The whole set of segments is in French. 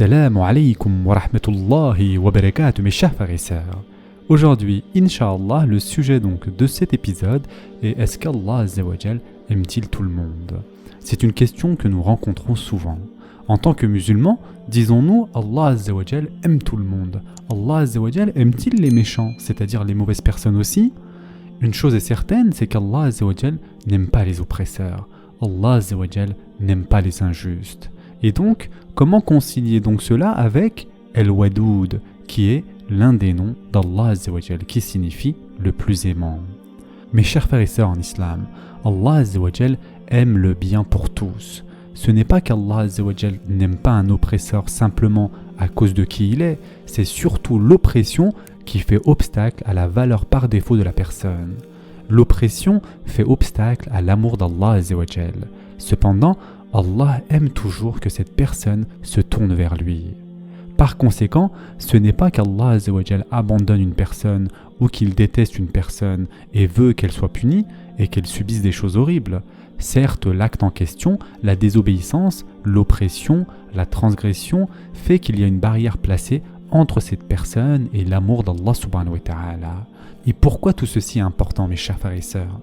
Assalamu alaikum wa rahmatullahi wa barakatuh mes chers frères et sœurs. Aujourd'hui, Inch'Allah, le sujet donc de cet épisode est est-ce qu'Allah Azza wa Jal aime-t-il tout le monde? C'est une question que nous rencontrons souvent. En tant que musulmans, disons-nous Allah Azza wa Jal aime tout le monde. Allah Azza wa Jal aime-t-il les méchants, c'est-à-dire les mauvaises personnes aussi? Une chose est certaine, c'est qu'Allah Azza wa Jal n'aime pas les oppresseurs. Allah Azza wa Jal n'aime pas les injustes. Et donc, comment concilier donc cela avec El-Wadoud, qui est l'un des noms d'Allah Azza wa Jal, qui signifie le plus aimant. Mes chers frères et sœurs en islam, Allah Azza wa Jal aime le bien pour tous. Ce n'est pas qu'Allah Azza wa Jal n'aime pas un oppresseur simplement à cause de qui il est, c'est surtout l'oppression qui fait obstacle à la valeur par défaut de la personne. L'oppression fait obstacle à l'amour d'Allah Azza wa Jal. Cependant, Allah aime toujours que cette personne se tourne vers lui. Par conséquent, ce n'est pas qu'Allah Azza wa Jal abandonne une personne ou qu'il déteste une personne et veut qu'elle soit punie et qu'elle subisse des choses horribles. Certes, l'acte en question, la désobéissance, l'oppression, la transgression fait qu'il y a une barrière placée entre cette personne et l'amour d'Allah subhanahu wa ta'ala. Et pourquoi tout ceci est important, mes chers frères et sœurs?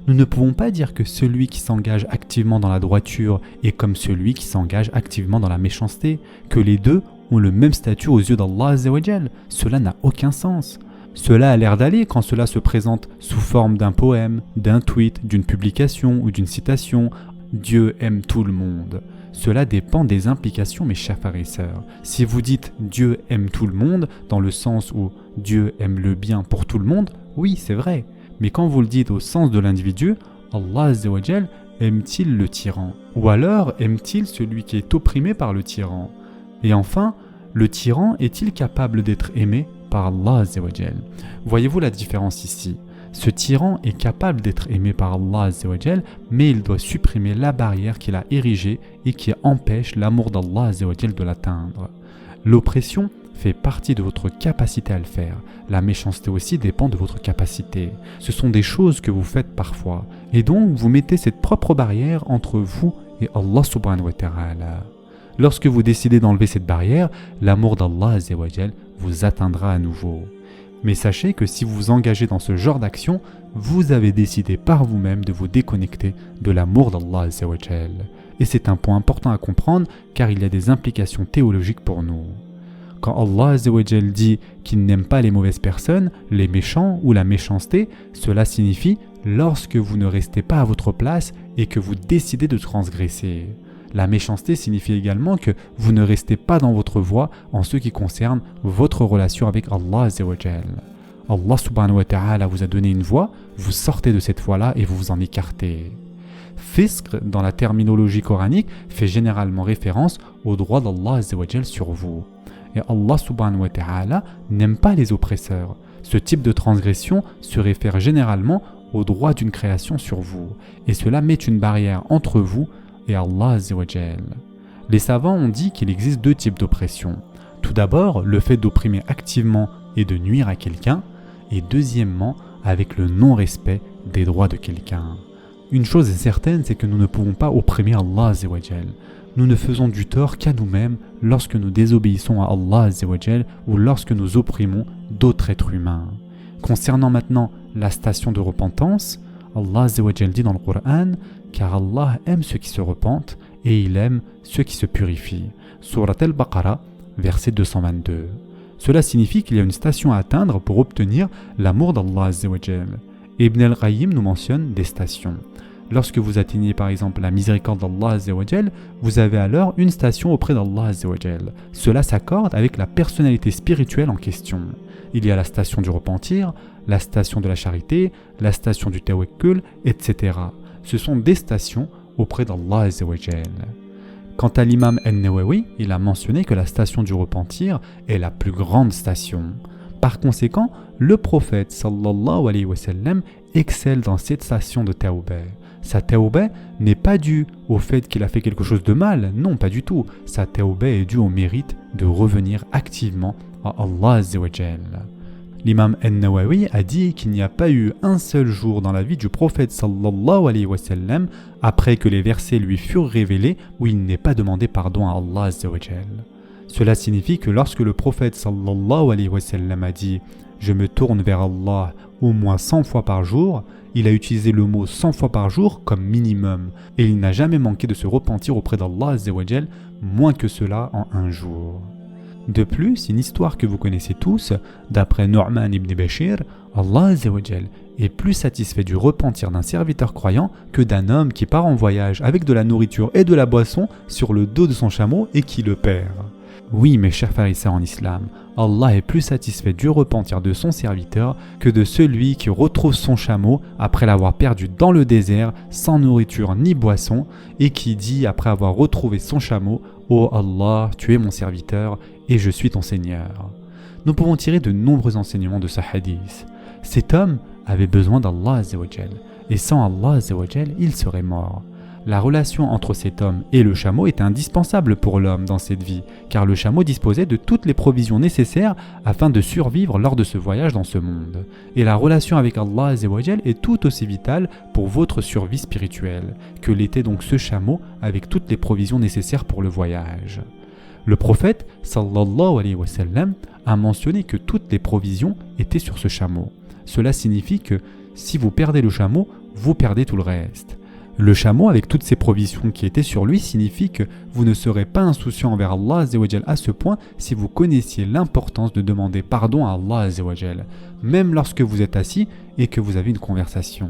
Nous ne pouvons pas dire que celui qui s'engage activement dans la droiture est comme celui qui s'engage activement dans la méchanceté, que les deux ont le même statut aux yeux d'Allah Azza wa Jal. Cela n'a aucun sens. Cela a l'air d'aller quand cela se présente sous forme d'un poème, d'un tweet, d'une publication ou d'une citation. Dieu aime tout le monde. Cela dépend des implications, mes chers frères et sœurs. Si vous dites Dieu aime tout le monde, dans le sens où Dieu aime le bien pour tout le monde, oui, c'est vrai. Mais quand vous le dites au sens de l'individu, Allah Azza wa Jal aime-t-il le tyran? Ou alors aime-t-il celui qui est opprimé par le tyran? Et enfin, le tyran est-il capable d'être aimé par Allah Azza wa Jal? Voyez-vous la différence ici? Ce tyran est capable d'être aimé par Allah Azza wa Jal, mais il doit supprimer la barrière qu'il a érigée et qui empêche l'amour d'Allah Azza wa Jal de l'atteindre. L'oppression fait partie de votre capacité à le faire. La méchanceté aussi dépend de votre capacité. Ce sont des choses que vous faites parfois. Et donc, vous mettez cette propre barrière entre vous et Allah subhanahu wa ta'ala. Lorsque vous décidez d'enlever cette barrière, l'amour d'Allah Azza wa Jal vous atteindra à nouveau. Mais sachez que si vous vous engagez dans ce genre d'action, vous avez décidé par vous-même de vous déconnecter de l'amour d'Allah Azza wa Jal. Et c'est un point important à comprendre car il y a des implications théologiques pour nous. Quand Allah Azza wa Jal dit qu'il n'aime pas les mauvaises personnes, les méchants ou la méchanceté, cela signifie lorsque vous ne restez pas à votre place et que vous décidez de transgresser. La méchanceté signifie également que vous ne restez pas dans votre voie en ce qui concerne votre relation avec Allah Azza wa Jal. Allah subhanahu wa ta'ala vous a donné une voie, vous sortez de cette voie-là et vous vous en écartez. Fisq, dans la terminologie coranique, fait généralement référence au droit d'Allah Azza wa Jal sur vous. Et Allah subhanahu wa ta'ala n'aime pas les oppresseurs. Ce type de transgression se réfère généralement au droit d'une création sur vous. Et cela met une barrière entre vous et Allah Azza wa Jal. Les savants ont dit qu'il existe deux types d'oppression. Tout d'abord, le fait d'opprimer activement et de nuire à quelqu'un. Et deuxièmement, avec le non-respect des droits de quelqu'un. Une chose est certaine, c'est que nous ne pouvons pas opprimer Allah Azza wa Jal. Nous ne faisons du tort qu'à nous-mêmes lorsque nous désobéissons à Allah Azza wa Jal ou lorsque nous opprimons d'autres êtres humains. Concernant maintenant la station de repentance, Allah Azza wa Jal dit dans le Coran « Car Allah aime ceux qui se repentent et il aime ceux qui se purifient » Surat al-Baqarah, verset 222. Cela signifie qu'il y a une station à atteindre pour obtenir l'amour d'Allah Azza wa Jal. Ibn al-Qayyim nous mentionne des stations. Lorsque vous atteignez par exemple la miséricorde d'Allah Azza wa Jal, vous avez alors une station auprès d'Allah Azza wa Jal. Cela s'accorde avec la personnalité spirituelle en question. Il y a la station du repentir, la station de la charité, la station du tawakkul, etc. Ce sont des stations auprès d'Allah Azza wa Jal. Quant à l'imam An-Nawawi, il a mentionné que la station du repentir est la plus grande station. Par conséquent, le prophète sallallahu alayhi wa sallam excelle dans cette station de tawbah. Sa tawbah n'est pas due au fait qu'il a fait quelque chose de mal, non pas du tout. Sa tawbah est due au mérite de revenir activement à Allah Azza wa Jal. L'imam An-Nawawi a dit qu'il n'y a pas eu un seul jour dans la vie du prophète sallallahu alayhi wa sallam, après que les versets lui furent révélés, où il n'ait pas demandé pardon à Allah azza wa jal. Cela signifie que lorsque le prophète sallallahu alayhi wa sallam a dit « Je me tourne vers Allah au moins 100 fois par jour », il a utilisé le mot 100 fois par jour comme minimum, et il n'a jamais manqué de se repentir auprès d'Allah azza wa jal, moins que cela en un jour. De plus, une histoire que vous connaissez tous, d'après Nu'man ibn Bashir, Allah azza wa jal est plus satisfait du repentir d'un serviteur croyant que d'un homme qui part en voyage avec de la nourriture et de la boisson sur le dos de son chameau et qui le perd. Oui, mes chers frères et sœurs en islam, Allah est plus satisfait du repentir de son serviteur que de celui qui retrouve son chameau après l'avoir perdu dans le désert sans nourriture ni boisson et qui dit après avoir retrouvé son chameau « Oh Allah, tu es mon serviteur et je suis ton Seigneur ». Nous pouvons tirer de nombreux enseignements de ce hadith. Cet homme avait besoin d'Allah azza wa jal, et sans Allah azza wa jal, il serait mort. La relation entre cet homme et le chameau était indispensable pour l'homme dans cette vie, car le chameau disposait de toutes les provisions nécessaires afin de survivre lors de ce voyage dans ce monde. Et la relation avec Allah azza wa jal est tout aussi vitale pour votre survie spirituelle, que l'était donc ce chameau avec toutes les provisions nécessaires pour le voyage. Le prophète sallallahu alayhi wa sallam a mentionné que toutes les provisions étaient sur ce chameau. Cela signifie que si vous perdez le chameau, vous perdez tout le reste. Le chameau, avec toutes ses provisions qui étaient sur lui, signifie que vous ne serez pas insouciant envers Allah azza wa jal à ce point si vous connaissiez l'importance de demander pardon à Allah azza wa jal, même lorsque vous êtes assis et que vous avez une conversation.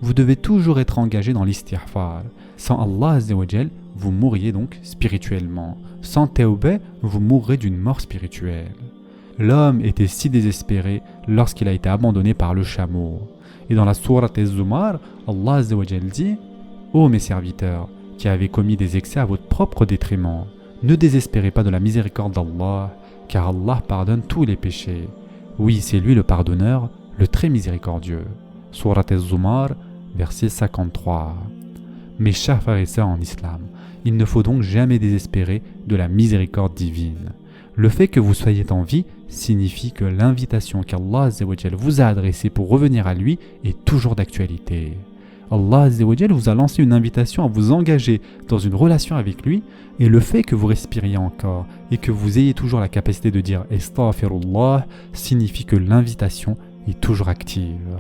Vous devez toujours être engagé dans l'istighfar. Sans Allah azza wa jal, vous mourriez donc spirituellement. Sans tawbah, vous mourrez d'une mort spirituelle. L'homme était si désespéré lorsqu'il a été abandonné par le chameau. Et dans la sourate Az-Zumar, Allah azza wa jal dit « Ô mes serviteurs, qui avez commis des excès à votre propre détriment, ne désespérez pas de la miséricorde d'Allah, car Allah pardonne tous les péchés. Oui, c'est lui le pardonneur, le très miséricordieux. » Sourate Az-Zumar, verset 53. Mes chers frères et sœurs en islam, il ne faut donc jamais désespérer de la miséricorde divine. Le fait que vous soyez en vie signifie que l'invitation qu'Allah azza wa jal vous a adressée pour revenir à lui est toujours d'actualité. Allah azza wa jal vous a lancé une invitation à vous engager dans une relation avec lui, et le fait que vous respiriez encore et que vous ayez toujours la capacité de dire « Astaghfirullah » signifie que l'invitation est toujours active.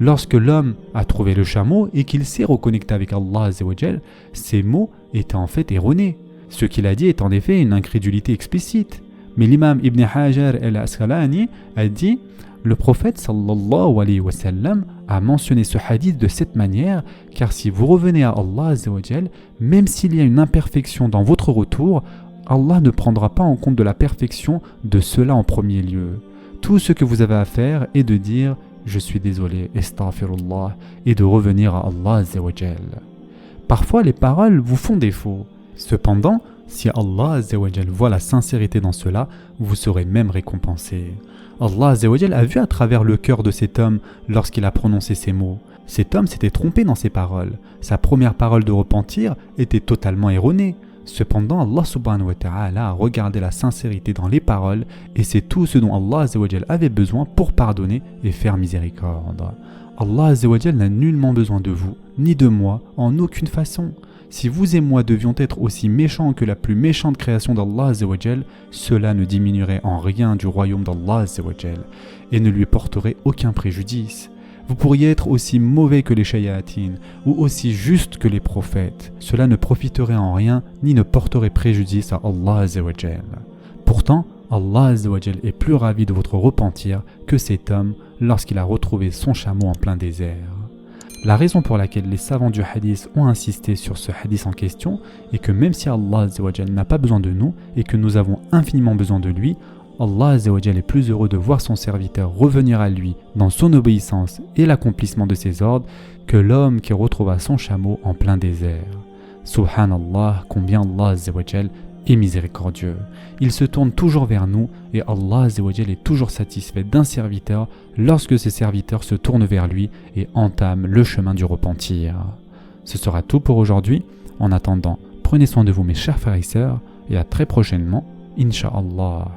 Lorsque l'homme a trouvé le chameau et qu'il s'est reconnecté avec Allah azza wa jal, ces mots étaient en fait erronés. Ce qu'il a dit est en effet une incrédulité explicite. Mais l'imam Ibn Hajar al-Asqalani a dit « Le prophète sallallahu alayhi wa sallam a mentionné ce hadith de cette manière, car si vous revenez à Allah azza wa jal, même s'il y a une imperfection dans votre retour, Allah ne prendra pas en compte de la perfection de cela en premier lieu. Tout ce que vous avez à faire est de dire « Je suis désolé, astaghfirullah » et de revenir à Allah azza wa jal. Parfois les paroles vous font défaut. Cependant, si Allah azza wa jal voit la sincérité dans cela, vous serez même récompensé. Allah azza wa jal a vu à travers le cœur de cet homme lorsqu'il a prononcé ces mots. Cet homme s'était trompé dans ses paroles. Sa première parole de repentir était totalement erronée. Cependant, Allah subhanahu wa ta'ala a regardé la sincérité dans les paroles et c'est tout ce dont Allah azza wa jal avait besoin pour pardonner et faire miséricorde. Allah azza wa jal n'a nullement besoin de vous, ni de moi, en aucune façon. Si vous et moi devions être aussi méchants que la plus méchante création d'Allah azza wa jal, cela ne diminuerait en rien du royaume d'Allah azza wa jal et ne lui porterait aucun préjudice. Vous pourriez être aussi mauvais que les shayatines ou aussi juste que les prophètes. Cela ne profiterait en rien ni ne porterait préjudice à Allah azza wa jal. Pourtant, Allah azza wa jal est plus ravi de votre repentir que cet homme lorsqu'il a retrouvé son chameau en plein désert. La raison pour laquelle les savants du hadith ont insisté sur ce hadith en question est que même si Allah azza wa jal n'a pas besoin de nous et que nous avons infiniment besoin de lui, Allah azza wa jal est plus heureux de voir son serviteur revenir à lui dans son obéissance et l'accomplissement de ses ordres que l'homme qui retrouva son chameau en plein désert. Subhanallah, combien Allah azza wa jal est miséricordieux. Il se tourne toujours vers nous et Allah azza wa jal est toujours satisfait d'un serviteur lorsque ses serviteurs se tournent vers lui et entament le chemin du repentir. Ce sera tout pour aujourd'hui. En attendant, prenez soin de vous mes chers frères et sœurs et à très prochainement, Inch'Allah.